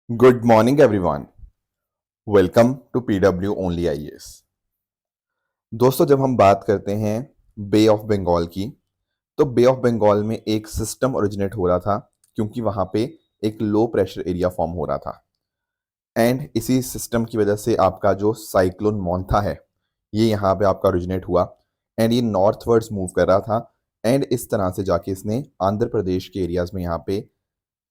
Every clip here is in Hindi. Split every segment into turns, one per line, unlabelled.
Good morning everyone. Welcome to PW only IAS. दोस्तों, जब हम बात करते हैं बे ऑफ बंगाल की, तो बे ऑफ बंगाल में एक सिस्टम ओरिजिनेट हो रहा था क्योंकि वहां पे एक लो प्रेशर एरिया फॉर्म हो रहा था। एंड इसी सिस्टम की वजह से आपका जो साइक्लोन मोंथा है, ये यहाँ पे आपका ओरिजिनेट हुआ। एंड ये नॉर्थवर्ड्स मूव कर रहा था। एंड इस तरह से जाके इसने आंध्र प्रदेश के एरियाज में यहाँ पे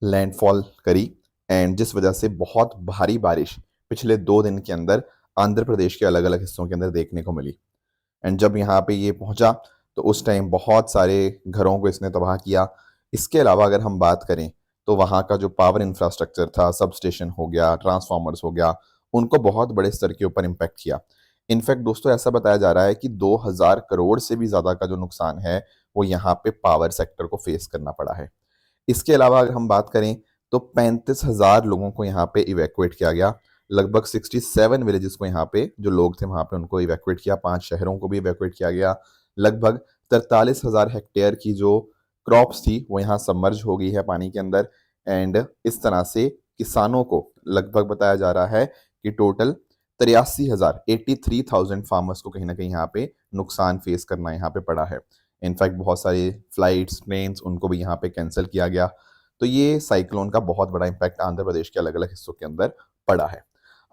लैंडफॉल करी। एंड जिस वजह से बहुत भारी बारिश पिछले 2 दिन के अंदर आंध्र प्रदेश के अलग अलग हिस्सों के अंदर देखने को मिली। एंड जब यहाँ पे ये पहुंचा तो उस टाइम बहुत सारे घरों को इसने तबाह किया। इसके अलावा अगर हम बात करें तो वहाँ का जो पावर इंफ्रास्ट्रक्चर था, सब स्टेशन हो गया, ट्रांसफार्मर्स हो गया, उनको बहुत बड़े स्तर के ऊपर इम्पैक्ट किया। इनफैक्ट दोस्तों, ऐसा बताया जा रहा है कि 2000 करोड़ से भी ज़्यादा का जो नुकसान है वो यहाँ पे पावर सेक्टर को फेस करना पड़ा है। इसके अलावा अगर हम बात करें तो 35,000 लोगों को यहाँ पे इवैक्यूएट किया गया। लगभग 67 विलेजेस को यहाँ पे जो लोग थे वहाँ पे उनको इवैक्यूएट किया। 5 शहरों को भी इवैक्यूएट किया गया। लगभग 43,000 हेक्टेयर की जो क्रॉप्स थी वो यहाँ सबमर्ज हो गई है पानी के अंदर। एंड इस तरह से किसानों को लगभग बताया जा रहा है कि टोटल 83,000 फार्मर्स को कहीं ना कहीं यहाँ पे नुकसान फेस करना यहाँ पे पड़ा है। इनफैक्ट बहुत सारी फ्लाइट्स, ट्रेन्स, उनको भी यहाँ पे कैंसिल किया गया। तो ये साइक्लोन का बहुत बड़ा इम्पैक्ट आंध्र प्रदेश के अलग अलग हिस्सों के अंदर पड़ा है।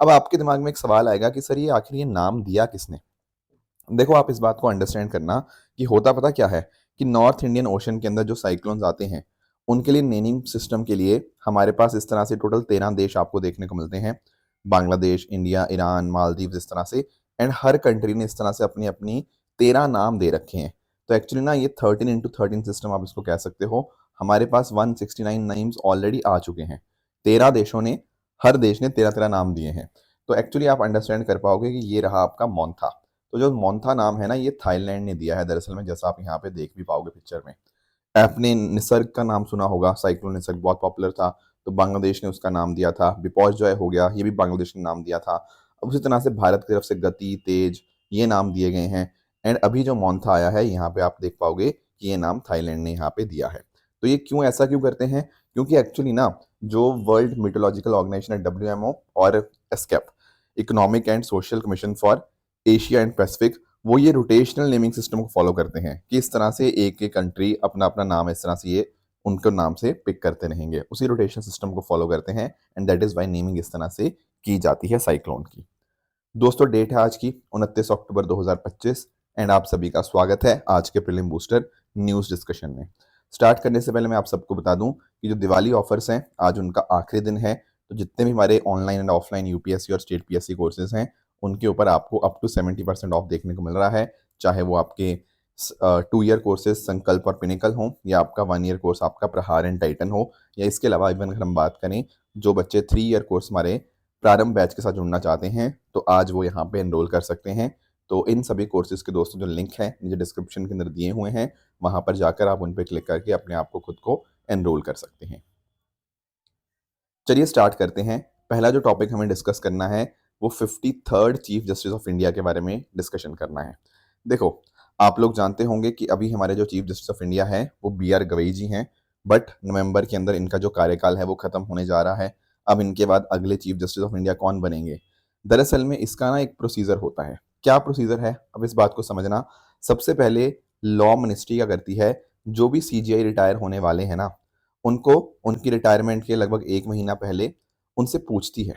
अब आपके दिमाग में एक सवाल आएगा कि सर ये आखिर ये नाम दिया किसने। देखो, आप इस बात को अंडरस्टैंड करना कि होता पता क्या है कि नॉर्थ इंडियन ओशन के अंदर जो साइक्लोन्स आते हैं उनके लिए नेमिंग सिस्टम के लिए हमारे पास इस तरह से टोटल 13 देश आपको देखने को मिलते हैं। बांग्लादेश, इंडिया, ईरान, मालदीव, इस तरह से। एंड हर कंट्री ने इस तरह से अपनी अपनी 13 नाम दे रखे हैं। तो एक्चुअली ना, ये 13 into 13 सिस्टम आप इसको कह सकते हो। हमारे पास 169 नेम्स ऑलरेडी आ चुके हैं। 13 देशों ने, हर देश ने 13 13 नाम दिए हैं। तो एक्चुअली आप अंडरस्टैंड कर पाओगे कि ये रहा आपका मोन्था। तो जो मोन्था नाम है ना, ये थाईलैंड ने दिया है दरअसल में, जैसा आप यहाँ पे देख भी पाओगे पिक्चर में। आपने निसर्ग का नाम सुना होगा, साइक्लोन निसर्ग बहुत पॉपुलर था। तो बांग्लादेश ने उसका नाम दिया था। बिपॉर्जॉय हो गया, ये भी बांग्लादेश ने नाम दिया था। अब उसी तरह से भारत की तरफ से गति, तेज, ये नाम दिए गए हैं। एंड अभी जो मोन्था आया है यहाँ पे आप देख पाओगे कि ये नाम थाईलैंड ने यहाँ पे दिया है। तो ये क्यों, ऐसा क्यों करते हैं? क्योंकि एक्चुअली ना, जो वर्ल्ड मीटोलॉजिकल ऑर्गेनाइजेशन है WMO और escape, economic and social commission for Asia and Pacific, वो ये रोटेशनल नेमिंग सिस्टम को फॉलो करते हैं कि इस तरह से एक एक कंट्री अपना अपना नाम इस तरह से ये उनके नाम से पिक करते रहेंगे, उसी रोटेशन सिस्टम को फॉलो करते हैं। And that is why naming इस तरह से की जाती है साइक्लोन की। दोस्तों, डेट है आज की 29 अक्टूबर 2025। एंड आप सभी का स्वागत है आज के प्रीलिम बूस्टर न्यूज डिस्कशन में। स्टार्ट करने से पहले मैं आप सबको बता दूं कि जो दिवाली ऑफर्स हैं, आज उनका आखिरी दिन है। तो जितने भी हमारे ऑनलाइन एंड ऑफलाइन यूपीएससी और स्टेट पीएससी कोर्सेज हैं, उनके ऊपर आपको अप टू 70% ऑफ देखने को मिल रहा है। चाहे वो आपके 2 ईयर कोर्सेज संकल्प और पिनिकल हो, या आपका 1 ईयर कोर्स आपका प्रहार एंड टाइटन हो, या इसके अलावा इवन अगर हम बात करें जो बच्चे 3 ईयर कोर्स हमारे प्रारंभ बैच के साथ जुड़ना चाहते हैं, तो आज वो यहाँ पे एनरोल कर सकते हैं। तो इन सभी कोर्सेज के दोस्तों जो लिंक है नीचे डिस्क्रिप्शन के अंदर दिए हुए हैं, वहाँ पर जाकर आप उन पर क्लिक करके अपने आप को खुद को एनरोल कर सकते हैं। चलिए स्टार्ट करते हैं। पहला जो टॉपिक हमें डिस्कस करना है वो 53rd chief justice of India के बारे में डिस्कशन करना है। देखो, आप लोग जानते होंगे कि अभी हमारे जो चीफ जस्टिस ऑफ इंडिया है वो BR गवई जी हैं। बट नवंबर के अंदर इनका जो कार्यकाल है वो खत्म होने जा रहा है। अब इनके बाद अगले चीफ जस्टिस ऑफ इंडिया कौन बनेंगे? दरअसल में इसका ना एक प्रोसीजर होता है। क्या प्रोसीजर है, अब इस बात को समझना। सबसे पहले लॉ मिनिस्ट्री क्या करती है, जो भी CGI रिटायर होने वाले हैं ना, उनको उनकी रिटायरमेंट के लगभग 1 महीना पहले उनसे पूछती है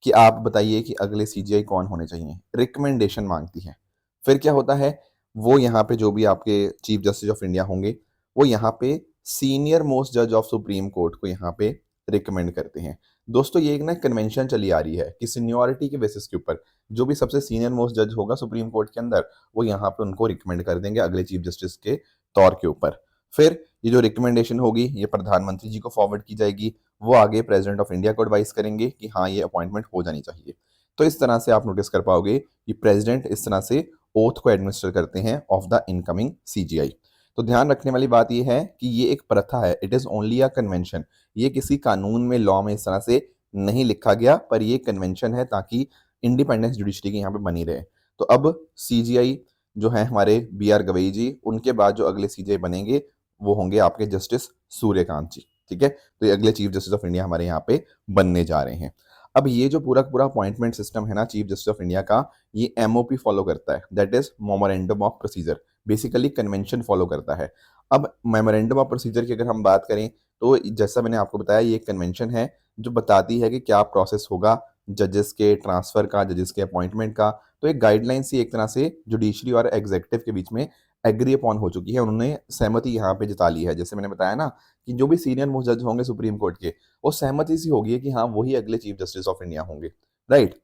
कि आप बताइए कि अगले CGI कौन होने चाहिए। रिकमेंडेशन मांगती है। फिर क्या होता है, वो यहाँ पे जो भी आपके चीफ जस्टिस ऑफ इंडिया होंगे, वो यहाँ पे सीनियर मोस्ट जज ऑफ सुप्रीम कोर्ट को यहाँ पे रिकमेंड करते हैं। दोस्तों, ये एक ना कन्वेंशन चली आ रही है कि सीनियोरिटी के बेसिस के ऊपर जो भी सबसे सीनियर मोस्ट जज होगा सुप्रीम कोर्ट के अंदर, वो यहाँ पे उनको रिकमेंड कर देंगे अगले चीफ जस्टिस के तौर के ऊपर। फिर ये जो रिकमेंडेशन होगी ये प्रधानमंत्री जी को फॉरवर्ड की जाएगी। वो आगे प्रेसिडेंट ऑफ इंडिया को एडवाइस करेंगे कि हाँ, ये अपॉइंटमेंट हो जानी चाहिए। तो इस तरह से आप नोटिस कर पाओगे कि प्रेसिडेंट इस तरह से ओथ को एडमिनिस्टर करते हैं ऑफ द इनकमिंग CGI। तो ध्यान रखने वाली बात यह है कि ये एक प्रथा है, it is only a convention. ये किसी कानून में, लॉ में इस तरह से नहीं लिखा गया, पर ये कन्वेंशन है ताकि इंडिपेंडेंस जुडिशरी की यहाँ पे बनी रहे। तो अब CGI जो है हमारे BR गवई जी, उनके बाद जो अगले CGI बनेंगे वो होंगे आपके जस्टिस सूर्यकांत जी। ठीक है, तो ये अगले चीफ जस्टिस ऑफ इंडिया हमारे यहाँ पे बनने जा रहे हैं। अब ये जो पूरा पूरा अपॉइंटमेंट सिस्टम है ना चीफ जस्टिस ऑफ इंडिया का, ये एमओपी फॉलो करता है, that is memorandum of procedure, basically convention follow करता है। अब मेमोरेंडम ऑफ प्रोसीजर की अगर हम बात करें तो जैसा मैंने आपको बताया ये एक कन्वेंशन है जो बताती है कि क्या प्रोसेस होगा जजेस के ट्रांसफर का, जजेस के अपॉइंटमेंट का। तो एक गाइडलाइन सी एक तरह से जुडिशरी और एग्जीक्यूटिव के बीच में एग्री अपॉन हो चुकी है, उन्होंने सहमति यहाँ पे जता ली है। जैसे मैंने बताया ना कि जो भी सीनियर मोस्ट जज होंगे सुप्रीम कोर्ट के, वो सहमति सी होगी कि हाँ वही अगले चीफ जस्टिस ऑफ इंडिया होंगे, राइट।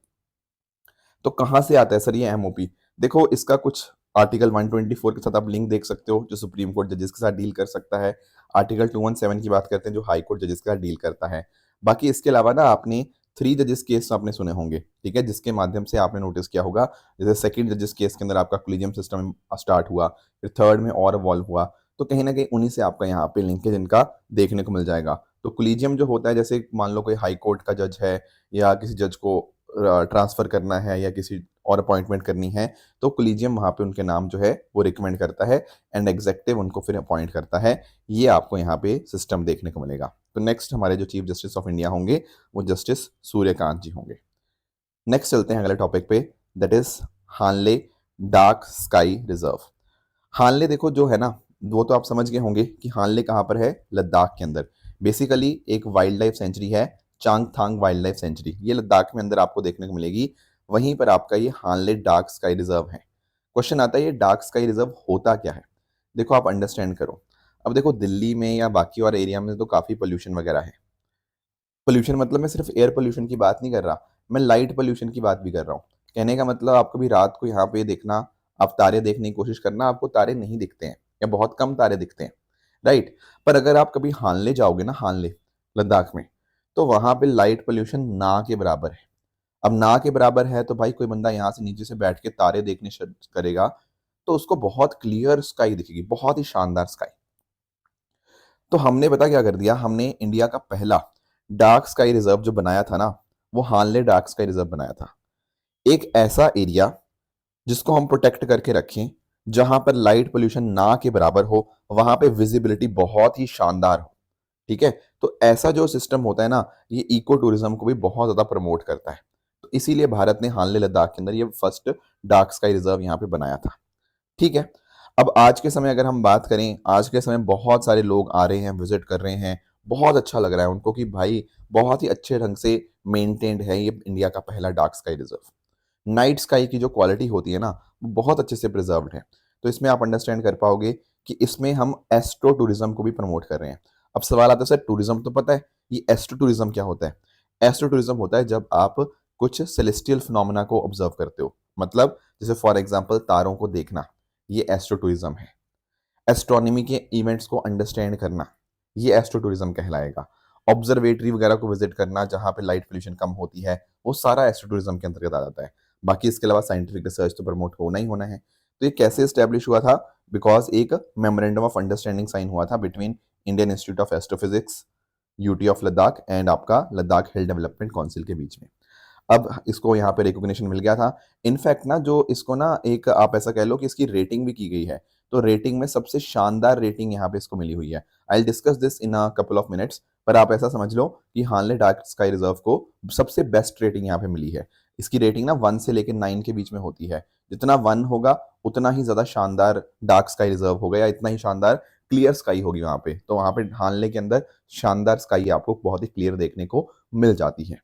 तो कहाँ से आता है सर ये एमओपी? देखो इसका कुछ आर्टिकल 124 के साथ आप लिंक देख सकते हो जो सुप्रीम कोर्ट जजेस के साथ डील कर सकता है। आर्टिकल 217 की बात करते हैं जो हाई कोर्ट जजेस के साथ डील करता है। बाकी इसके अलावा ना आपने 3 जजेस केस आपने सुने होंगे, ठीक है, जिसके माध्यम से आपने नोटिस किया होगा। जैसे सेकंड जजेस केस के अंदर आपका कोलिजियम सिस्टम स्टार्ट हुआ, फिर थर्ड में और इवॉल्व हुआ, तो कहीं ना कहीं उन्हीं से आपका यहाँ पे लिंकेज इनका देखने को मिल जाएगा। तो कोलिजियम जो होता है, जैसे मान लो कोई हाई कोर्ट का जज है या किसी जज को ट्रांसफर करना है या किसी और अपॉइंटमेंट करनी है, तो कोलिजियम वहाँ पे उनके नाम जो है वो रिकमेंड करता है एंड एग्जेक्टिव उनको फिर अपॉइंट करता है। ये आपको यहाँ पे सिस्टम देखने को मिलेगा। तो नेक्स्ट हमारे जो चीफ जस्टिस ऑफ इंडिया होंगे वो जस्टिस सूर्यकांत जी होंगे। नेक्स्ट चलते हैं अगले टॉपिक पे, that is Hanle dark sky reserve. Hanle देखो जो है ना, वो तो आप समझ गए होंगे कि हानले कहाँ पर है, लद्दाख के अंदर। बेसिकली एक वाइल्ड लाइफ सेंचुरी है, चांगथांग वाइल्ड लाइफ सेंचुरी, ये लद्दाख में अंदर आपको देखने को मिलेगी। वहीं पर आपका ये हानले डार्क स्काई रिजर्व है। क्वेश्चन आता है ये डार्क स्काई रिजर्व होता क्या है? देखो आप अंडरस्टैंड करो। अब देखो दिल्ली में या बाकी और एरिया में तो काफी पोल्यूशन वगैरह है। पोल्यूशन मतलब मैं सिर्फ एयर पोल्यूशन की बात नहीं कर रहा, मैं लाइट पोल्यूशन की बात भी कर रहा हूँ। कहने का मतलब आप कभी रात को यहाँ पे देखना, आप तारे देखने की कोशिश करना, आपको तारे नहीं दिखते हैं या बहुत कम तारे दिखते हैं, राइट। पर अगर आप कभी हानले जाओगे ना, हानले लद्दाख में, तो वहां पे लाइट पोल्यूशन ना के बराबर है। अब ना के बराबर है तो भाई कोई बंदा यहाँ से नीचे से बैठ के तारे देखने करेगा तो उसको बहुत क्लियर स्काई दिखेगी, बहुत ही शानदार स्काई। तो हमने पता क्या कर दिया, हमने इंडिया का पहला डार्क स्काई रिजर्व जो बनाया था ना, वो हानले डार्क स्काई रिजर्व बनाया था। एक ऐसा एरिया जिसको हम प्रोटेक्ट करके रखें, जहां पर लाइट पोल्यूशन ना के बराबर हो, वहां पे विजिबिलिटी बहुत ही शानदार हो, ठीक है। तो ऐसा जो सिस्टम होता है ना, ये इको टूरिज्म को भी बहुत ज्यादा प्रमोट करता है। तो इसीलिए भारत ने हानले लद्दाख के अंदर ये फर्स्ट डार्क स्काई रिजर्व यहाँ पे बनाया था, ठीक है। अब आज के समय अगर हम बात करें, आज के समय बहुत सारे लोग आ रहे हैं, विजिट कर रहे हैं, बहुत अच्छा लग रहा है उनको कि भाई बहुत ही अच्छे ढंग से मेंटेन्ड है ये इंडिया का पहला dark sky reserve. Night sky की जो क्वालिटी होती है ना, वो बहुत अच्छे से प्रिजर्व्ड है। तो इसमें आप अंडरस्टैंड कर पाओगे कि इसमें हम एस्ट्रो टूरिज्म को भी प्रमोट कर रहे हैं। अब सवाल आता है सर टूरिज्म तो पता है, ये एस्ट्रो टूरिज्म क्या होता है? एस्ट्रो टूरिज्म होता है जब आप कुछ सेलेस्टियल फिनोमेना को ऑब्जर्व करते हो, मतलब जैसे फॉर एग्जांपल तारों को देखना, ये एस्ट्रो टूरिज्म है। एस्ट्रोनॉमी के इवेंट्स को अंडरस्टैंड करना, ये एस्ट्रो टूरिज्म कहलाएगा। ऑब्जर्वेटरी वगैरह को विजिट करना जहाँ पे लाइट पोल्यूशन कम होती है, वो सारा एस्ट्रो टूरिज्म के अंतर्गत आ जाता है। बाकी इसके अलावा साइंटिफिक रिसर्च तो प्रमोट होना ही होना है। तो ये कैसे स्टैब्लिश हुआ था? बिकॉज एक मेमोरेंडम ऑफ अंडरस्टैंडिंग साइन हुआ था between Indian institute of astrophysics, UT of Ladakh and आपका लद्दाख हिल डेवलपमेंट काउंसिल के बीच में। अब इसको यहाँ पे रिकॉग्निशन मिल गया था। इनफैक्ट ना जो इसको ना एक आप ऐसा कह लो कि इसकी रेटिंग भी की गई है, तो रेटिंग में सबसे शानदार रेटिंग यहाँ पे इसको मिली हुई है। I discuss this in a couple of minutes, पर आप ऐसा समझ लो कि हानले डार्क स्काई रिजर्व को सबसे बेस्ट रेटिंग यहाँ पे मिली है। इसकी रेटिंग ना 1 से लेकर 9 के बीच में होती है। जितना 1 होगा उतना ही ज्यादा शानदार डार्क स्काई रिजर्व होगा या इतना ही शानदार क्लियर स्काई होगी वहां पे। तो वहां पे हानले के अंदर शानदार स्काई आपको बहुत ही क्लियर देखने को मिल जाती है।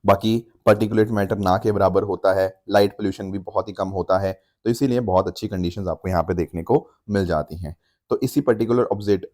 बाकी पर्टिकुलेट मैटर ना के बराबर होता है, लाइट पोल्यूशन भी बहुत ही कम होता है, तो इसीलिए बहुत अच्छी कंडीशंस आपको यहाँ पे देखने को मिल जाती हैं। तो इसी पर्टिकुलर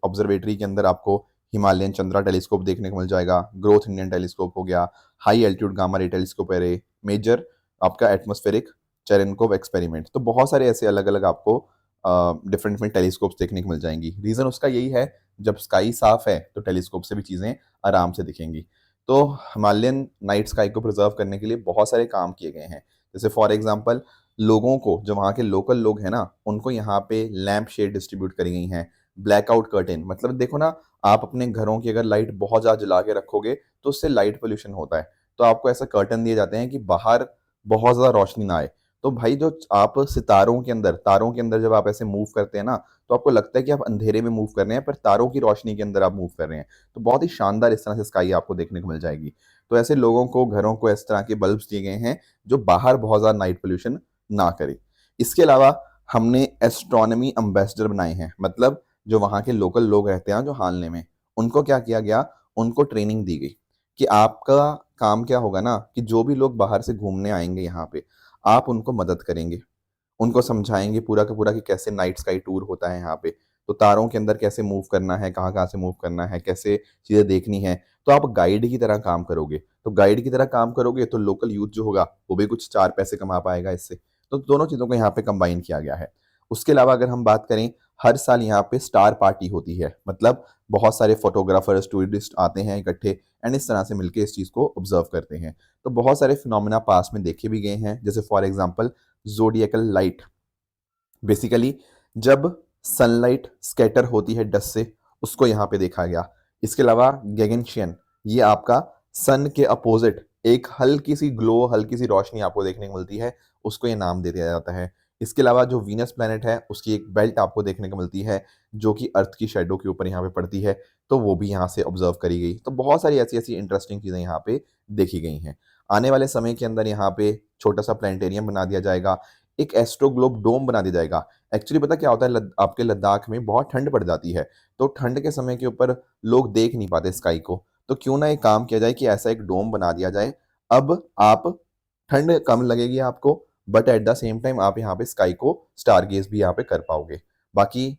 ऑब्जर्वेटरी के अंदर आपको हिमालयन चंद्रा टेलीस्कोप देखने को मिल जाएगा, ग्रोथ इंडियन टेलीस्कोप हो गया, high altitude gamma ray telescope array, major आपका एटमॉस्फेरिक चेरेनकोव एक्सपेरिमेंट। तो बहुत सारे ऐसे अलग अलग आपको डिफरेंट डिफरेंट टेलीस्कोप्स देखने को मिल जाएंगी। रीजन उसका यही है, जब स्काई साफ है तो टेलीस्कोप से भी चीजें आराम से दिखेंगी। तो हिमालयन नाइट स्काई को प्रिजर्व करने के लिए बहुत सारे काम किए गए हैं। जैसे फॉर एग्जांपल लोगों को, जो वहाँ के लोकल लोग हैं ना, उनको यहाँ पे लैंप शेड डिस्ट्रीब्यूट करी गई हैं, ब्लैकआउट कर्टेन, मतलब देखो ना, आप अपने घरों की अगर लाइट बहुत ज़्यादा जला के रखोगे तो उससे लाइट पोल्यूशन होता है। तो आपको ऐसा कर्टन दिए जाते हैं कि बाहर बहुत ज़्यादा रोशनी ना आए, तो भाई जो आप सितारों के अंदर, तारों के अंदर जब आप ऐसे मूव करते हैं ना, तो आपको लगता है कि आप अंधेरे में मूव कर रहे हैं, पर तारों की रोशनी के अंदर आप मूव कर रहे हैं। तो बहुत ही शानदार इस तरह से स्काई आपको देखने को मिल जाएगी। तो ऐसे लोगों को, घरों को इस तरह के बल्ब्स दिए गए हैं जो बाहर बहुत ज़्यादा नाइट पोल्यूशन ना करे। इसके अलावा हमने एस्ट्रोनॉमी एम्बेसडर बनाए हैं, मतलब जो वहाँ के लोकल लोग रहते हैं जो हालने में, उनको क्या किया गया, उनको ट्रेनिंग दी गई कि आपका काम क्या होगा ना, कि जो भी लोग बाहर से घूमने आएंगे यहाँ पे, आप उनको मदद करेंगे, उनको समझाएंगे पूरा का पूरा कि कैसे नाइट स्काई टूर होता है यहाँ पे, तो तारों के अंदर कैसे मूव करना है, कहाँ कहाँ से मूव करना है, कैसे चीज़ें देखनी है। तो आप गाइड की तरह काम करोगे, तो गाइड की तरह काम करोगे तो लोकल यूथ जो होगा वो भी कुछ चार पैसे कमा पाएगा इससे। तो दोनों चीज़ों को यहाँ पे कंबाइन किया गया है। उसके अलावा अगर हम बात करें, हर साल यहाँ पे स्टार पार्टी होती है, मतलब बहुत सारे फोटोग्राफर्स, टूरिस्ट आते हैं इकट्ठे, एंड इस तरह से मिलकर इस चीज़ को ऑब्जर्व करते हैं। तो बहुत सारे फिनोमेना पास में देखे भी गए हैं, जैसे for example zodiacal light. Basically जब सनलाइट स्कैटर होती है डस्ट से, उसको यहाँ पे देखा गया। इसके अलावा गैगेंशियन, ये आपका सन के अपोजिट एक हल्की सी ग्लो, हल्की सी रोशनी आपको देखने को मिलती है, उसको ये नाम दे दिया जाता है। इसके अलावा जो वीनस प्लैनेट है उसकी एक बेल्ट आपको देखने को मिलती है जो कि अर्थ की शेडो के ऊपर यहाँ पे पड़ती है, तो वो भी यहाँ से ऑब्जर्व करी गई। तो बहुत सारी ऐसी ऐसी इंटरेस्टिंग चीज़ें यहाँ पे देखी गई हैं। आने वाले समय के अंदर यहाँ पे छोटा सा प्लानिटेरियम बना दिया जाएगा, एक एस्ट्रो ग्लोब डोम बना दिया जाएगा। एक्चुअली पता क्या होता है, आपके लद्दाख में बहुत ठंड पड़ जाती है, तो ठंड के समय के ऊपर लोग देख नहीं पाते स्काई को, तो क्यों ना एक काम किया जाए कि ऐसा एक डोम बना दिया जाए। अब आप, ठंड कम लगेगी आपको, but at the same time आप यहाँ पे स्काई को स्टार गेज भी यहाँ पे कर पाओगे। बाकी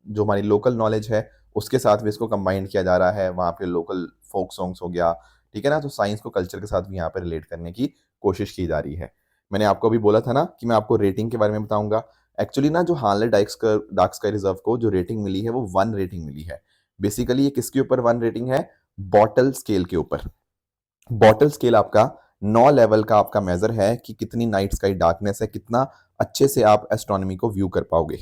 जो हमारी लोकल नॉलेज है उसके साथ भी इसको कंबाइन किया जा रहा है, वहाँ पे लोकल फोक सॉन्ग्स हो गया, ठीक है ना, तो साइंस को कल्चर के साथ भी यहाँ पे रिलेट करने की कोशिश की जा रही है। मैंने आपको अभी बोला था ना कि मैं आपको रेटिंग के बारे में बताऊंगा। एक्चुअली ना जो हानले डार्क स्काई रिजर्व को जो रेटिंग मिली है वो 1 रेटिंग मिली है। बेसिकली ये किसके ऊपर 1 रेटिंग है, बॉटल स्केल के ऊपर। बॉटल स्केल आपका 9 लेवल का आपका मेजर है कि कितनी नाइट स्काई डार्कनेस है, कितना अच्छे से आप एस्ट्रोनॉमी को व्यू कर पाओगे।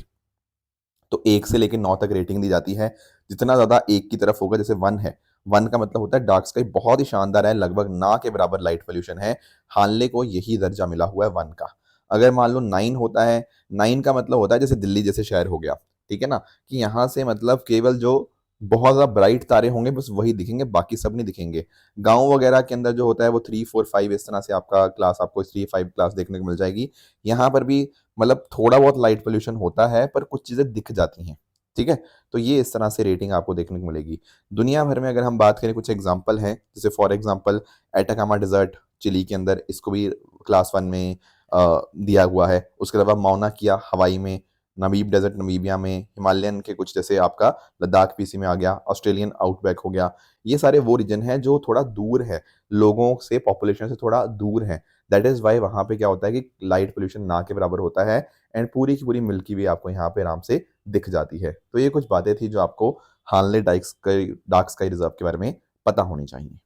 तो 1 से लेकर 9 तक रेटिंग दी जाती है। जितना ज़्यादा 1 की तरफ होगा, जैसे 1 है, 1 का मतलब होता है डार्क स्काई बहुत ही शानदार है, लगभग ना के बराबर लाइट पोल्यूशन है। हानले को यही दर्जा मिला हुआ है 1 का। अगर मान लो 9 होता है, 9 का मतलब होता है जैसे दिल्ली जैसे शहर हो गया, ठीक है ना, कि यहाँ से मतलब केवल जो बहुत ज़्यादा ब्राइट तारे होंगे बस वही दिखेंगे, बाकी सब नहीं दिखेंगे। गाँव वगैरह के अंदर जो होता है वो 3, 4, 5 इस तरह से आपका क्लास, आपको 3, 5 क्लास देखने को मिल जाएगी। यहाँ पर भी मतलब थोड़ा बहुत लाइट पोल्यूशन होता है, पर कुछ चीज़ें दिख जाती हैं, ठीक है। तो ये इस तरह से रेटिंग आपको देखने को मिलेगी। दुनिया भर में अगर हम बात करें, कुछ एग्जांपल हैं, जैसे for example Atacama desert Chile के अंदर, इसको भी क्लास 1 में दिया हुआ है। उसके अलावा माउना किया हवाई में, नमीब डेजर्ट नमीबिया में, हिमालयन के कुछ जैसे आपका लद्दाख पीसी में आ गया, ऑस्ट्रेलियन आउटबैक हो गया। ये सारे वो रीजन हैं जो थोड़ा दूर है, लोगों से, पॉपुलेशन से थोड़ा दूर है। दैट इज़ वाई वहाँ पे क्या होता है कि लाइट पोल्यूशन ना के बराबर होता है, एंड पूरी की पूरी मिल्की वे आपको यहाँ पे आराम से दिख जाती है। तो ये कुछ बातें थी जो आपको हानले डार्क स्काई रिजर्व के बारे में पता होनी चाहिए।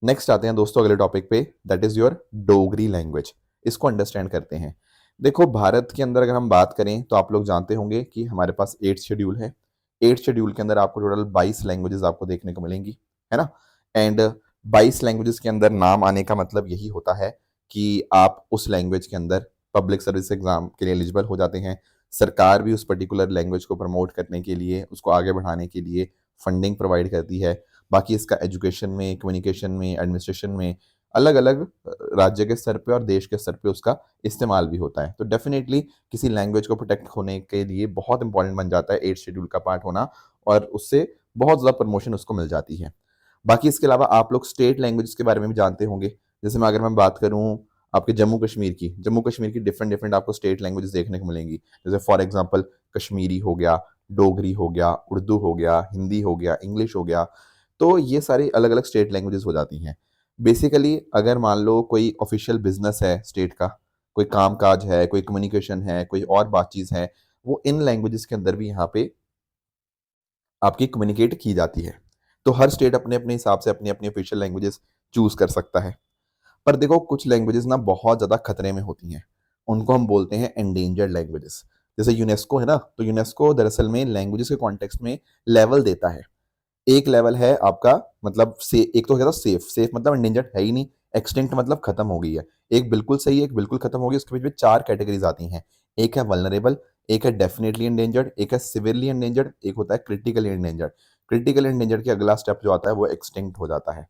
नेक्स्ट आते हैं दोस्तों अगले टॉपिक पे, that is your Dogri language. इसको अंडरस्टैंड करते हैं। देखो भारत के अंदर अगर हम बात करें तो आप लोग जानते होंगे कि हमारे पास 8 शेड्यूल है। 8 शेड्यूल के अंदर आपको टोटल 22 लैंग्वेजेस आपको देखने को मिलेंगी, है ना। एंड 22 लैंग्वेजेस के अंदर नाम आने का मतलब यही होता है कि आप उस लैंग्वेज के अंदर पब्लिक सर्विस एग्जाम के लिए एलिजिबल हो जाते हैं। सरकार भी उस पर्टिकुलर लैंग्वेज को प्रमोट करने के लिए, उसको आगे बढ़ाने के लिए फंडिंग प्रोवाइड करती है। बाकी इसका एजुकेशन में, कम्युनिकेशन में, एडमिनिस्ट्रेशन में अलग अलग राज्य के स्तर पे और देश के स्तर पे उसका इस्तेमाल भी होता है। तो डेफिनेटली किसी लैंग्वेज को प्रोटेक्ट होने के लिए बहुत इंपॉर्टेंट बन जाता है 8 शेड्यूल का पार्ट होना, और उससे बहुत ज़्यादा प्रमोशन उसको मिल जाती है। बाकी इसके अलावा आप लोग स्टेट लैंग्वेज के बारे में भी जानते होंगे। जैसे मैं अगर मैं बात करूँ आपके जम्मू कश्मीर की डिफरेंट डिफरेंट आपको स्टेट लैंग्वेजेस देखने को मिलेंगी। जैसे फॉर एग्जांपल कश्मीरी हो गया, डोगरी हो गया, उर्दू हो गया, हिंदी हो गया, इंग्लिश हो गया। तो ये सारी अलग अलग स्टेट लैंग्वेजेस हो जाती हैं। बेसिकली अगर मान लो कोई ऑफिशियल बिजनेस है स्टेट का, कोई काम काज है, कोई कम्युनिकेशन है, कोई और बात चीज़ है, वो इन लैंग्वेजेस के अंदर भी यहाँ पे आपकी कम्युनिकेट की जाती है। तो हर स्टेट अपने अपने हिसाब से अपनी अपनी ऑफिशियल लैंग्वेजेस चूज कर सकता है। पर देखो कुछ लैंग्वेजेस ना बहुत ज़्यादा खतरे में होती हैं, उनको हम बोलते हैं एंडेंजर्ड लैंग्वेजेस। जैसे यूनेस्को है ना, तो यूनेस्को दरअसल में लैंग्वेजेस के कॉन्टेक्स्ट में लेवल देता है। एक लेवल है आपका, मतलब से एक तो कहता सेफ, सेफ मतलब एंडेंजर्ड है ही नहीं, एक्सटिंक्ट मतलब खत्म हो गई है। एक बिल्कुल सही है, एक बिल्कुल खत्म हो गई, उसके बीच में 4 कैटेगरीज आती हैं। एक है वल्नरेबल, एक है डेफिनेटली एंडेंजर्ड, एक है सिवियरली एंडेंजर्ड, एक होता है क्रिटिकली एंडेंजर्ड। क्रिटिकली एंडेंजर्ड के अगला स्टेप जो आता है वो एक्सटिंक्ट हो जाता है।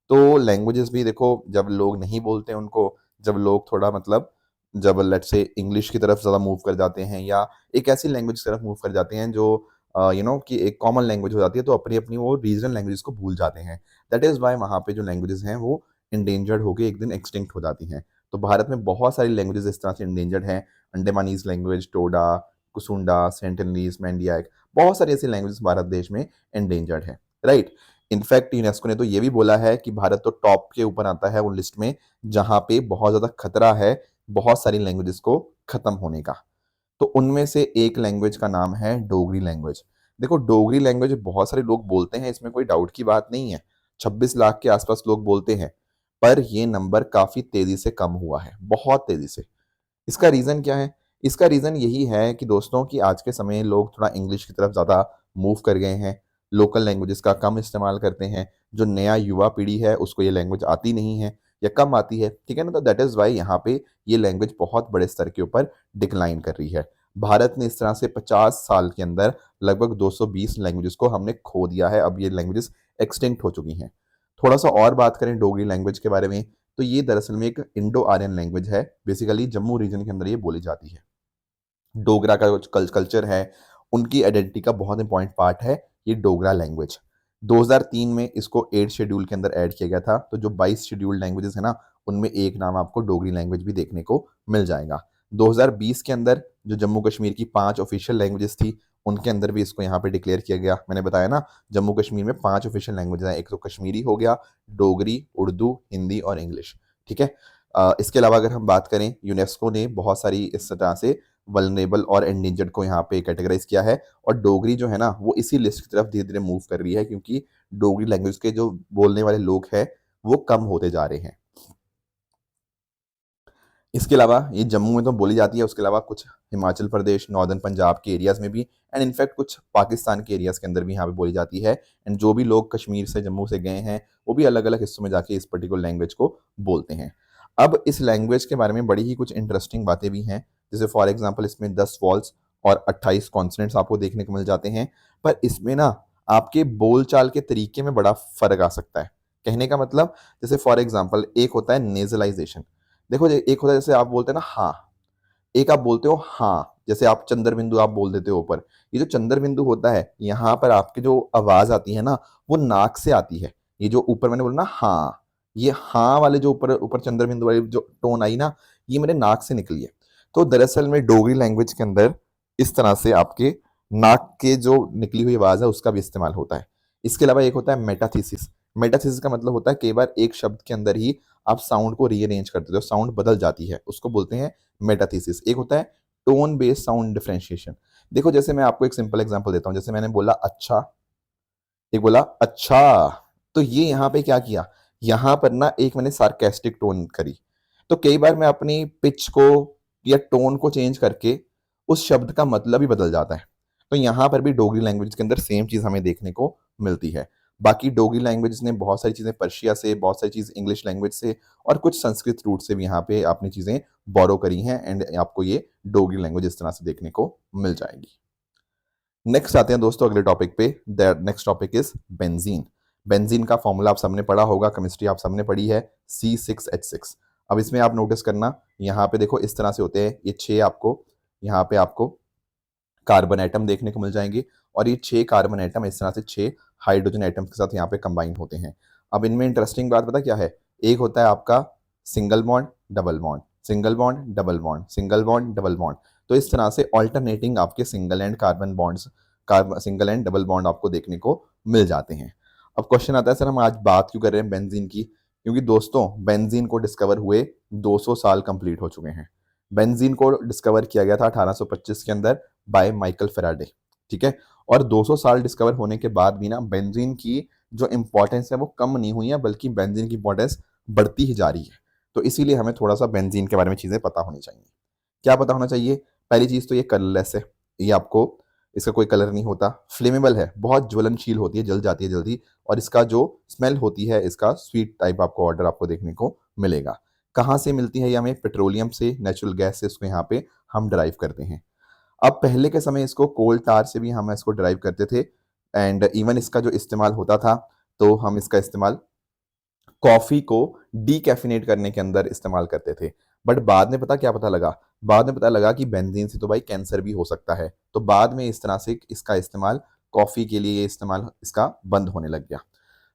तो लैंग्वेजेस भी देखो, जब लोग नहीं बोलते उनको, जब लोग थोड़ा मतलब जब लेट्स से इंग्लिश की तरफ ज़्यादा मूव कर जाते हैं या एक ऐसी लैंग्वेज की तरफ मूव कर जाते हैं जो कि एक कॉमन लैंग्वेज हो जाती है, तो अपनी अपनी वो रीजनल लैंग्वेजेस को भूल जाते हैं। दैट इज़ वाई वहाँ पे जो लैंग्वेजेस हैं वो इंडेंजर्ड होकर एक दिन एक्सटिंक्ट हो जाती हैं। तो भारत में बहुत सारी लैंग्वेजेस इस तरह से इंडेंजर्ड हैं। Andamanese language, Toda, Kusunda, Sentinelese, मैंडियाक, बहुत सारी ऐसी लैंग्वेजेस भारत देश में इंडेंजर्ड है, राइट। इनफैक्ट यूनेस्को ने तो ये भी बोला है कि भारत तो टॉप के ऊपर आता है उन लिस्ट में जहाँ पे बहुत ज़्यादा खतरा है बहुत सारी लैंग्वेजेस को खत्म होने का। तो उनमें से एक लैंग्वेज का नाम है डोगरी लैंग्वेज। देखो डोगरी लैंग्वेज बहुत सारे लोग बोलते हैं, इसमें कोई डाउट की बात नहीं है। 26 लाख के आसपास लोग बोलते हैं, पर ये नंबर काफी तेजी से कम हुआ है, बहुत तेजी से। इसका रीजन क्या है? इसका रीजन यही है कि दोस्तों कि आज के समय लोग थोड़ा इंग्लिश की तरफ ज्यादा मूव कर गए हैं, लोकल लैंग्वेजेस का कम इस्तेमाल करते हैं। जो नया युवा पीढ़ी है उसको ये लैंग्वेज आती नहीं है या कम आती है, ठीक है ना। तो दैट इज वाई यहाँ पे ये लैंग्वेज बहुत बड़े स्तर के ऊपर डिक्लाइन कर रही है। भारत ने इस तरह से 50 साल के अंदर लगभग 220 लैंग्वेजेस को हमने खो दिया है। अब ये लैंग्वेजेस एक्सटिंक्ट हो चुकी हैं। थोड़ा सा और बात करें डोगरी लैंग्वेज के बारे में, तो ये दरअसल में एक इंडो आर्यन लैंग्वेज है। बेसिकली जम्मू रीजन के अंदर ये बोली जाती है। डोगरा का जो कल्चर है, उनकी आइडेंटिटी का बहुत इंपॉर्टेंट पार्ट है ये डोगरा लैंग्वेज। 2003 में इसको 8 शेड्यूल के अंदर ऐड किया गया था। तो जो 22 शेड्यूल्ड लैंग्वेजेस है ना, उनमें एक नाम आपको डोगरी लैंग्वेज भी देखने को मिल जाएगा। 2020 के अंदर जो जम्मू कश्मीर की 5 ऑफिशियल लैंग्वेजेस थी, उनके अंदर भी इसको यहाँ पे डिक्लेयर किया गया। मैंने बताया ना, जम्मू कश्मीर में 5 ऑफिशियल लैंग्वेजेस हैं। एक तो कश्मीरी हो गया, डोगरी, उर्दू, हिंदी और इंग्लिश, ठीक है। इसके अलावा अगर हम बात करें, यूनेस्को ने बहुत सारी इस तरह से वल्नरेबल और एंडेंजर्ड को यहाँ पे कैटेगराइज किया है। और डोगरी जो है ना, वो इसी लिस्ट की तरफ धीरे धीरे मूव कर रही है, क्योंकि डोगरी लैंग्वेज के जो बोलने वाले लोग हैं वो कम होते जा रहे हैं। इसके अलावा ये जम्मू में तो बोली जाती है, उसके अलावा कुछ हिमाचल प्रदेश, नॉर्दर्न पंजाब के एरियाज में भी, एंड इनफैक्ट कुछ पाकिस्तान के एरियाज के अंदर भी यहाँ पे बोली जाती है। एंड जो भी लोग कश्मीर से, जम्मू से गए हैं, वो भी अलग अलग हिस्सों में जाके इस पर्टिकुलर लैंग्वेज को बोलते हैं। अब इस लैंग्वेज के बारे में बड़ी ही कुछ इंटरेस्टिंग बातें भी हैं। जैसे फॉर एग्जाम्पल इसमें 10 वॉल्स और 28 कॉन्सोनेंट्स आपको देखने को मिल जाते हैं। पर इसमें ना आपके बोलचाल के तरीके में बड़ा फर्क आ सकता है। कहने का मतलब, जैसे फॉर एग्जाम्पल एक होता है नेजलाइजेशन। देखो एक होता है जैसे आप बोलते हैं ना हाँ, एक आप बोलते हो हाँ, जैसे आप चंद्र बिंदु आप बोल देते हो ऊपर। ये जो चंद्र बिंदु होता है, यहाँ पर आपकी जो आवाज आती है ना, वो नाक से आती है। ये जो ऊपर मैंने बोला ना हाँ, ये हाँ वाले जो ऊपर ऊपर चंद्र बिंदु वाली जो टोन आई ना, ये मेरे नाक से निकली है। तो दरअसल में डोगरी लैंग्वेज के अंदर इस तरह से आपके नाक के जो निकली हुई आवाज है उसका भी इस्तेमाल होता है। इसके अलावा एक होता है मेटाथीसिस। मेटाथीसिस का मतलब होता है कई बार एक शब्द के अंदर ही आप साउंड को रीअरेंज कर देते हो, साउंड बदल जाती है, उसको बोलते हैं मेटाथीसिस। एक होता है टोन बेस्ड साउंड डिफरेंशिएशन। देखो जैसे मैं आपको एक सिंपल एग्जांपल देता हूं, जैसे मैंने बोला अच्छा, एक बोला अच्छा, तो ये यहाँ पे क्या किया, यहाँ पर ना एक मैंने सार्केस्टिक टोन करी। तो कई बार मैं अपनी पिच को या टोन को चेंज करके उस शब्द का मतलब ही बदल जाता है। तो यहाँ पर भी डोगरी लैंग्वेज के अंदर सेम चीज हमें देखने को मिलती है। बाकी डोगरी लैंग्वेज ने बहुत सारी चीजें पर्शिया से, बहुत सारी चीज इंग्लिश लैंग्वेज से और कुछ संस्कृत रूट से भी यहाँ पे आपने चीजें बोरो करी हैं। एंड आपको ये डोगरी लैंग्वेज इस तरह से देखने को मिल जाएगी। नेक्स्ट आते हैं दोस्तों अगले टॉपिक पे। That next topic is benzene. Benzene का फॉर्मूला आप सबने पढ़ा होगा, केमिस्ट्री आप सबने पढ़ी है, C6H6। अब इसमें आप नोटिस करना, यहाँ पे देखो इस तरह से होते हैं ये 6 आपको, यहाँ पे आपको कार्बन एटम देखने को मिल जाएंगे। और ये 6 कार्बन एटम इस तरह से 6 हाइड्रोजन एटम के साथ यहाँ पे कंबाइन होते हैं। अब इनमें इंटरेस्टिंग बात पता क्या है, एक होता है आपका single bond double bond, single bond double bond, single bond double bond. तो इस तरह से ऑल्टरनेटिंग आपके single and carbon bonds, carbon single and double bond आपको देखने को मिल जाते हैं। अब क्वेश्चन आता है सर हम आज बात क्यों कर रहे हैं बेंजीन की, क्योंकि दोस्तों बेंजीन को डिस्कवर हुए 200 साल कंप्लीट हो चुके हैं। बेंजीन को डिस्कवर किया गया था 1825 के अंदर बाय माइकल फेराडे, ठीक है। और 200 साल डिस्कवर होने के बाद भी ना बेंजीन की जो इंपॉर्टेंस है वो कम नहीं हुई है, बल्कि बेंजीन की इंपॉर्टेंस बढ़ती ही जा रही है। तो इसीलिए हमें थोड़ा सा बेंजीन के बारे में चीजें पता होनी चाहिए। क्या पता होना चाहिए? पहली चीज तो ये कलरलेस है, ये आपको इसका कोई कलर नहीं होता। फ्लेमेबल है, बहुत ज्वलनशील होती है, जल जाती है जल्दी। और इसका जो स्मेल होती है, इसका स्वीट टाइप आपको ऑर्डर आपको देखने को मिलेगा। कहाँ से मिलती है ये हमें? पेट्रोलियम से, नेचुरल गैस से इसको यहाँ पे हम ड्राइव करते हैं। अब पहले के समय इसको कोल टार से भी हम इसको ड्राइव करते थे एंड इवन इसका जो इस्तेमाल होता था तो हम इसका इस्तेमाल कॉफी को डीकैफिनेट करने के अंदर इस्तेमाल करते थे। बट बाद में पता क्या पता लगा? बाद में पता लगा कि बेंजीन से तो भाई कैंसर भी हो सकता है। तो बाद में इस तरह से इसका इस्तेमाल कॉफी के लिए इस्तेमाल इसका बंद होने लग गया।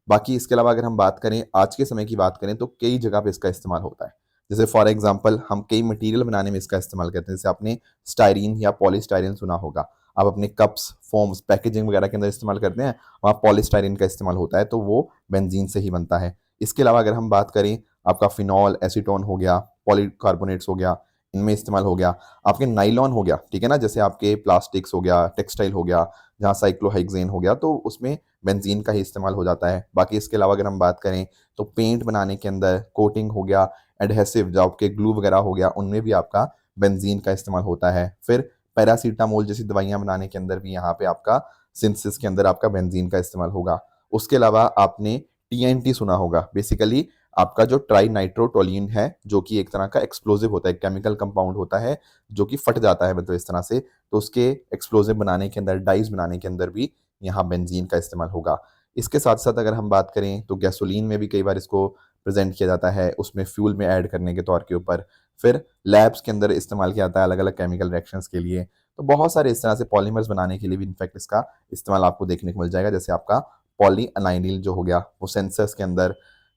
बाकी इसके अलावा अगर हम बात करें, आज के समय की बात करें तो कई जगह पे इसका इस्तेमाल होता है। जैसे फॉर एग्जांपल हम कई मटेरियल बनाने में इसका इस्तेमाल करते हैं। जैसे आपने स्टायरीन या पॉलीस्टायरीन सुना होगा। आप अपने कप्स, फोम्स, पैकेजिंग वगैरह के अंदर इस्तेमाल करते हैं, वहाँ पॉलीस्टायरीन का इस्तेमाल होता है, तो वो बेंजीन से ही बनता है। इसके अलावा अगर हम बात करें, आपका फिनॉल, एसीटोन हो गया, पॉलीकार्बोनेट्स हो गया, इनमें इस्तेमाल हो गया। आपके नाइलॉन हो गया, ठीक है ना, जैसे आपके प्लास्टिक्स हो गया, टेक्सटाइल हो गया, जहाँ साइक्लोहेक्सेन हो गया, तो उसमें बेंजीन का ही इस्तेमाल हो जाता है। बाकी इसके अलावा अगर हम बात करें तो पेंट बनाने के अंदर, कोटिंग हो गया, एडहेसिव जो आपके ग्लू वगैरह हो गया, उनमें भी आपका बेंजीन का इस्तेमाल होता है। फिर पैरासीटामोल जैसी दवाइयाँ बनाने के अंदर भी यहाँ पे आपका सिंथेसिस के अंदर आपका बेंजीन का इस्तेमाल होगा। उसके अलावा आपने टीएनटी सुना होगा। बेसिकली आपका जो ट्राई नाइट्रोटोलिन है, जो कि एक तरह का एक्सप्लोजिव होता है, केमिकल कंपाउंड होता है जो कि फट जाता है, मतलब इस तरह से, तो उसके एक्सप्लोजिव बनाने के अंदर, डाइज बनाने के अंदर भी यहाँ बेंजीन का इस्तेमाल होगा। इसके साथ साथ अगर हम बात करें तो गैसोलीन में भी कई बार इसको प्रेजेंट किया जाता है, उसमें फ्यूल में ऐड करने के तौर के ऊपर। फिर लैब्स के अंदर इस्तेमाल किया जाता है अलग अलग केमिकल रिएक्शंस के लिए। तो बहुत सारे इस तरह से पॉलीमर्स बनाने के लिए भी इनफैक्ट इसका इस्तेमाल आपको देखने को मिल जाएगा। जैसे आपका पॉली अनाइनिल जो हो गया, वो सेंसर्स के अंदर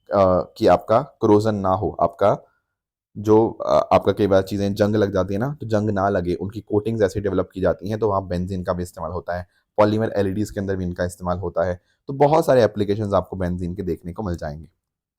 कि आपका क्रोजन ना हो, आपका जो आपका कई बार चीज़ें जंग लग जाती है ना, तो जंग ना लगे, उनकी कोटिंग्स ऐसी डेवलप की जाती हैं, तो वहाँ बेंजीन का भी इस्तेमाल होता है। पॉलीमर एलईडीज के अंदर भी इनका इस्तेमाल होता है। तो बहुत सारे एप्लीकेशंस आपको बेंजीन के देखने को मिल जाएंगे।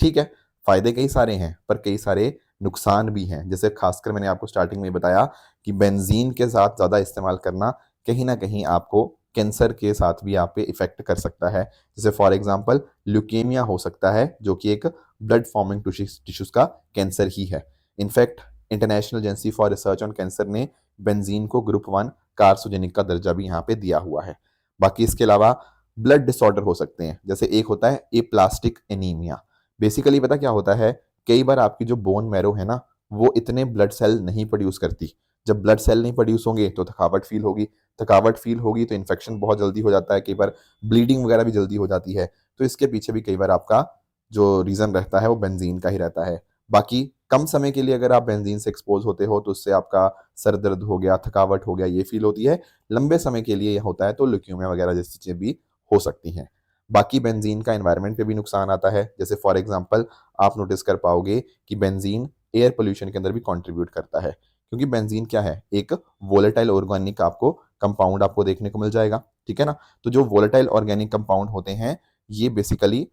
ठीक है, फायदे कई सारे हैं पर कई सारे नुकसान भी हैं। जैसे खासकर मैंने आपको स्टार्टिंग में बताया कि बेंजीन के साथ ज़्यादा इस्तेमाल करना कहीं ना कहीं आपको कैंसर के साथ भी आप पे इफेक्ट कर सकता है। जैसे फॉर एग्जांपल ल्यूकेमिया हो सकता है, जो कि एक ब्लड फॉर्मिंग टिश्यूज का कैंसर ही है। In fact international agency for research on cancer ने बेंजीन को ग्रुप 1 कार्सिनोजेनिक का दर्जा भी यहाँ पे दिया हुआ है। बाकी इसके अलावा ब्लड डिसऑर्डर हो सकते हैं। जैसे एक होता है एप्लास्टिक एनीमिया। बेसिकली पता क्या होता है, कई बार आपकी जो बोन मैरो है ना, वो इतने ब्लड सेल नहीं प्रोड्यूस करती। जब ब्लड सेल नहीं प्रोड्यूस होंगे तो थकावट फील होगी, थकावट फील होगी तो इन्फेक्शन बहुत जल्दी हो जाता है, कई बार ब्लीडिंग वगैरह भी जल्दी हो जाती है। तो इसके पीछे भी कई बार आपका जो रीज़न रहता है वो बेंजीन का ही रहता है। बाकी कम समय के लिए अगर आप बेंजीन से एक्सपोज होते हो तो उससे आपका सर दर्द हो गया, थकावट हो गया, ये फील होती है। लंबे समय के लिए होता है तो ल्यूकेमिया वगैरह जैसी चीज़ें भी हो सकती हैं। बाकी बेंजीन का एनवायरनमेंट पे भी नुकसान आता है। जैसे फॉर एग्जांपल आप नोटिस कर पाओगे कि बेंजीन एयर पोल्यूशन के अंदर भी कंट्रीब्यूट करता है, क्योंकि बेंजीन क्या है, एक वोलेटाइल ऑर्गेनिक आपको कंपाउंड आपको देखने को मिल जाएगा। ठीक है ना, तो जो वोलेटाइल ऑर्गेनिक कंपाउंड होते हैं ये बेसिकली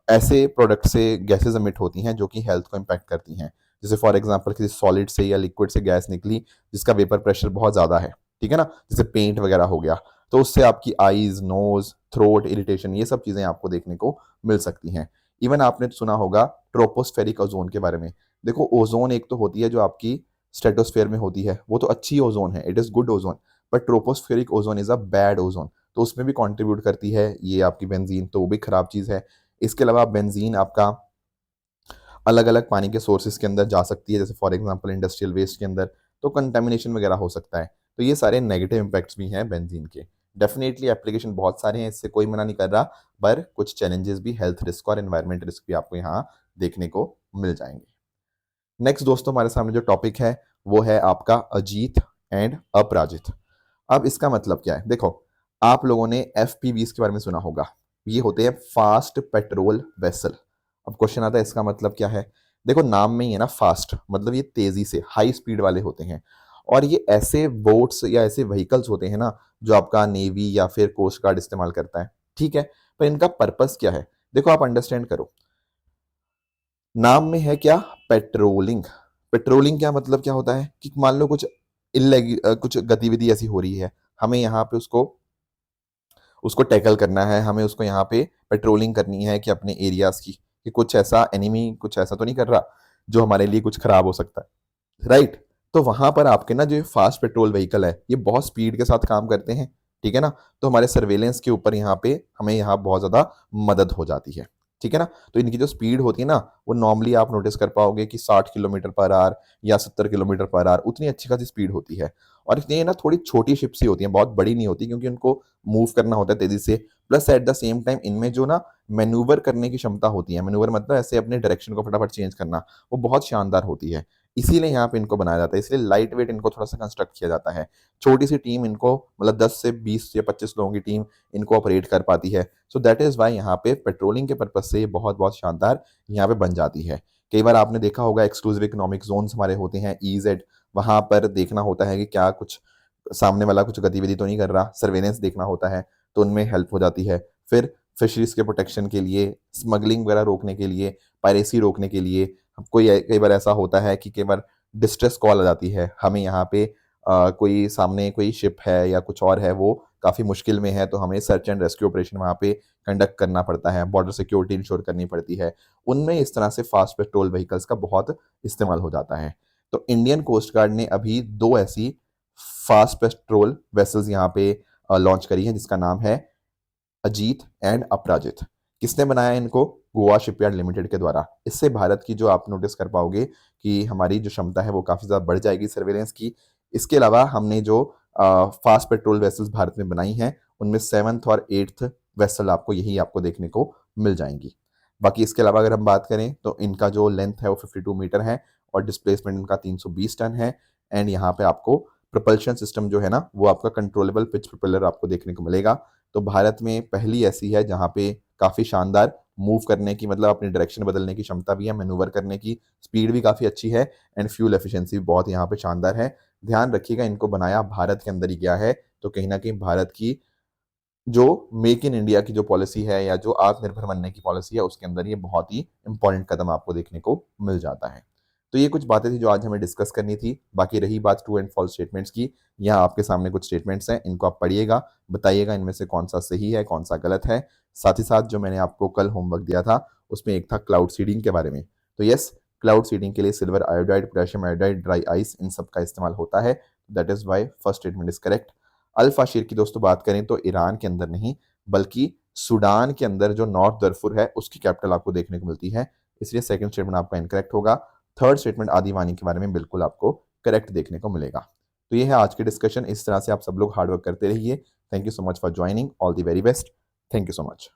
ऐसे प्रोडक्ट से गैसेज एमिट होती हैं जो कि हेल्थ को इम्पैक्ट करती हैं। जैसे फॉर एग्जांपल किसी सॉलिड से या लिक्विड से गैस निकली जिसका वेपर प्रेशर बहुत ज़्यादा है, ठीक है ना, जैसे पेंट वगैरह हो गया, तो उससे आपकी आईज, नोज, थ्रोट इरिटेशन, ये सब चीज़ें आपको देखने को मिल सकती हैं। इवन आपने सुना होगा ट्रोपोस्फेरिक ओजोन के बारे में। देखो ओजोन एक तो होती है जो आपकी स्ट्रेटोस्फेयर में होती है, वो तो अच्छी ओजोन है, it is good ozone, but tropospheric ozone is a bad ozone, तो उसमें भी कंट्रीब्यूट करती है ये आपकी बेंजीन, तो वो भी खराब चीज़ है। इसके अलावा बेंजीन आपका अलग अलग पानी के सोर्सेज के अंदर जा सकती है, जैसे फॉर एग्जांपल इंडस्ट्रियल वेस्ट के अंदर, तो कंटेमिनेशन वगैरह हो सकता है। तो ये सारे नेगेटिव इम्पैक्ट्स भी हैं बेंजीन के। डेफिनेटली एप्लीकेशन बहुत सारे हैं, इससे कोई मना नहीं कर रहा, पर कुछ चैलेंजेस भी, हेल्थ रिस्क और एनवायरमेंट रिस्क भी आपको यहाँ देखने को मिल जाएंगे। नेक्स्ट दोस्तों, हमारे सामने जो टॉपिक है वो है आपका अजीत एंड अपराजित। अब इसका मतलब क्या है? देखो, आप लोगों ने एफपीवीज के बारे में सुना होगा। ये होते हैं फास्ट पेट्रोल वेसल। अब क्वेश्चन आता है इसका मतलब क्या है? देखो नाम में ही है ना, फास्ट मतलब ये तेजी से, हाई स्पीड वाले होते हैं। और ये ऐसे बोट्स या ऐसे व्हीकल्स होते हैं ना जो आपका नेवी या फिर कोस्ट गार्ड इस्तेमाल करता है। ठीक है, पर इनका पर्पस क्या है? देखो आप अंडरस्टैंड करो, नाम में है क्या? पेट्रोलिंग। पेट्रोलिंग क्या मतलब क्या होता है कि मान लो कुछ कुछ गतिविधि ऐसी हो रही है, हमें यहाँ पे उसको उसको टैकल करना है, हमें उसको यहाँ पे पेट्रोलिंग करनी है कि अपने एरियाज की, कि कुछ ऐसा एनिमी कुछ ऐसा तो नहीं कर रहा जो हमारे लिए कुछ खराब हो सकता है, राइट? तो वहां पर आपके ना जो फास्ट पेट्रोल व्हीकल है ये बहुत स्पीड के साथ काम करते हैं, ठीक है ना, तो हमारे सर्वेलेंस के ऊपर यहाँ पे हमें यहाँ बहुत ज्यादा मदद हो जाती है। ठीक है ना। तो इनकी जो स्पीड होती है ना, वो नॉर्मली आप नोटिस कर पाओगे कि 60 किलोमीटर पर आवर या 70 किलोमीटर पर आवर, उतनी अच्छी खासी स्पीड होती है। और ये ना थोड़ी छोटी शिप्स ही होती हैं, बहुत बड़ी नहीं होती, क्योंकि उनको मूव करना होता है तेजी से। Plus at the same time इनमें जो ना मैन्यूवर करने की क्षमता होती है, मैन्यूवर मतलब ऐसे अपने डायरेक्शन को फटाफट चेंज करना, वो बहुत शानदार होती है। इसीलिए यहाँ पे इनको बनाया जाता है, इसलिए लाइट वेट इनको थोड़ा सा कंस्ट्रक्ट किया जाता है। छोटी सी टीम इनको, मतलब 10 से 20 या 25 लोगों की टीम इनको ऑपरेट कर पाती है। सो दैट इज वाई यहाँ पे पेट्रोलिंग के पर्पज से ये बहुत बहुत शानदार यहाँ पे बन जाती है। कई बार आपने देखा होगा एक्सक्लूसिव इकोनॉमिक जोन्स हमारे होते हैं, ईजेड, वहां पर देखना होता है कि क्या कुछ सामने वाला कुछ गतिविधि तो नहीं कर रहा, सर्वेलेंस देखना होता है, तो उनमें हेल्प हो जाती है। फिर फिशरीज के प्रोटेक्शन के लिए, स्मगलिंग वगैरह रोकने के लिए, पायरेसी रोकने के लिए, कोई कई बार ऐसा होता है कि कई बार डिस्ट्रेस कॉल आ जाती है, हमें यहाँ पे कोई सामने कोई शिप है या कुछ और है, वो काफ़ी मुश्किल में है, तो हमें सर्च एंड रेस्क्यू ऑपरेशन वहाँ पे कंडक्ट करना पड़ता है, बॉर्डर सिक्योरिटी इंश्योर करनी पड़ती है। उनमें इस तरह से फास्ट पेट्रोल व्हीकल्स का बहुत इस्तेमाल हो जाता है। तो इंडियन कोस्ट गार्ड ने अभी 2 ऐसी फास्ट पेट्रोल वेसल्स यहाँ पे लॉन्च करी हैं, जिसका नाम है अजीत एंड अपराजित। किसने बनाया इनको? गोवा शिपयार्ड लिमिटेड के द्वारा। इससे भारत की जो आप नोटिस कर पाओगे कि हमारी जो क्षमता है वो काफ़ी ज़्यादा बढ़ जाएगी सर्वेलेंस की। इसके अलावा हमने जो फास्ट पेट्रोल वेसल्स भारत में बनाई हैं, उनमें 7th और 8th वेसल आपको यही आपको देखने को मिल जाएंगी। बाकी इसके अलावा अगर हम बात करें तो इनका जो लेंथ है वो 52 मीटर है और डिस्प्लेसमेंट इनका 320 टन है। एंड यहाँ पे आपको प्रपल्शन सिस्टम जो है ना, वो आपका कंट्रोलेबल पिच प्रोपेलर आपको देखने को मिलेगा। तो भारत में पहली ऐसी है जहाँ पे काफ़ी शानदार मूव करने की, मतलब अपनी डायरेक्शन बदलने की क्षमता भी है, मैनूवर करने की स्पीड भी काफ़ी अच्छी है, एंड फ्यूल एफिशिएंसी भी बहुत यहाँ पे शानदार है। ध्यान रखिएगा, इनको बनाया भारत के अंदर ही गया है, तो कहीं ना कहीं भारत की जो मेक इन इंडिया की जो पॉलिसी है या जो आत्मनिर्भर बनने की पॉलिसी है, उसके अंदर ये बहुत ही इंपॉर्टेंट कदम आपको देखने को मिल जाता है। तो ये कुछ बातें थी जो आज हमें डिस्कस करनी थी। बाकी रही बात ट्रू एंड फॉल्स स्टेटमेंट्स की, यहाँ आपके सामने कुछ स्टेटमेंट्स हैं, इनको आप पढ़िएगा, बताइएगा इनमें से कौन सा सही है, कौन सा गलत है। साथ ही साथ जो मैंने आपको कल होमवर्क दिया था, उसमें एक था क्लाउड सीडिंग के बारे में। तो यस, क्लाउड सीडिंग के लिए silver iodide, potassium iodide, dry ice, इन सब का इस्तेमाल होता है। That is why first statement is correct. Alpha शीर की दोस्तों बात करें तो ईरान के अंदर नहीं, बल्कि सूडान के अंदर जो नॉर्थ दरफुर है, उसकी कैपिटल आपको देखने को मिलती है, इसलिए सेकंड स्टेटमेंट आपका इनकरेक्ट होगा। थर्ड स्टेटमेंट आदिवानी के बारे में बिल्कुल आपको करेक्ट देखने को मिलेगा। तो ये है आज की डिस्कशन। इस तरह से आप सब लोग हार्डवर्क करते रहिए। Thank you so much for joining. All the very best. Thank you so much.